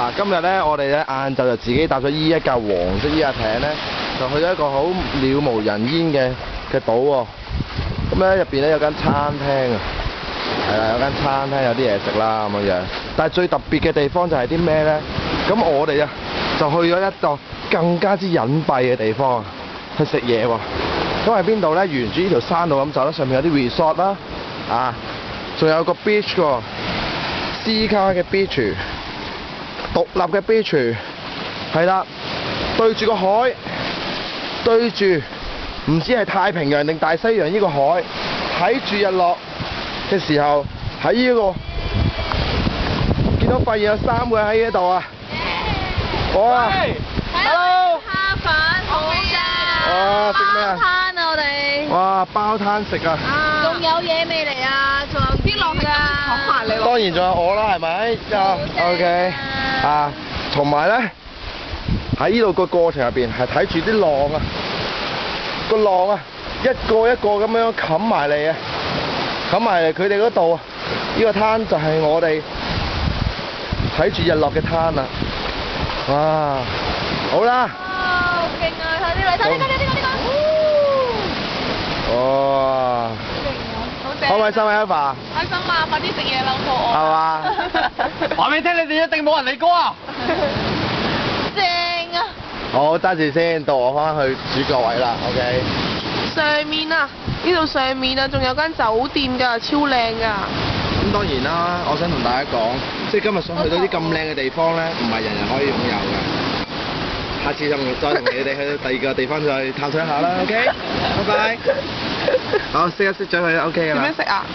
嗱，今日咧我哋咧晏晝就自己搭咗一架黃色依架艇咧，就去咗一個好渺無人煙嘅島喎。咁咧入邊咧有間餐廳啊，係啦，有間餐廳有啲嘢食啦咁樣。但係最特別嘅地方就係啲咩咧？咁我哋啊就去咗一個更加之隱蔽嘅地方去食嘢喎。咁喺邊度咧？沿住呢條山路咁走咧，上面有啲 resort 啦，啊，仲有個 beach 喎，C 卡嘅 beach。獨立嘅 beach， 係啦，對住個海，對住唔知係太平洋定大西洋呢個海，睇住日落嘅時候，喺呢個見到發現有3個人喺呢度啊！哇 ！Hello！ 蝦粉好㗎！哇！食咩啊？包攤啊我哋！哇！包攤食啊！仲有嘢未嚟啊？仲有啲落㗎！講埋你喎！當然仲有我啦，係咪？啊 ，OK。啊，同埋咧喺呢度個過程入邊係睇住啲浪啊，個浪啊一個一個咁樣冚埋嚟啊，冚埋嚟佢哋嗰度啊，呢個灘就係我哋睇住日落嘅灘啦。哇，好啦！好勁啊！睇啲嚟，睇呢個！哇！開唔開心啊，Eva？開心啊！快啲食嘢啦，肚餓。係嘛？話俾你聽，你哋一定冇人嚟過啊！正啊！好，揸住先，到我翻去主角位啦。OK。上面啊，呢度上面啊，仲有間酒店㗎，超靚㗎。咁當然啦，我想同大家講，即係今日想去到啲咁靚嘅地方咧，唔係人人可以擁有嘅。下次再同你哋去到第二個地方再探索一下啦。OK，拜拜。好，熄一熄咗佢 OK 㗎啦。點樣食啊？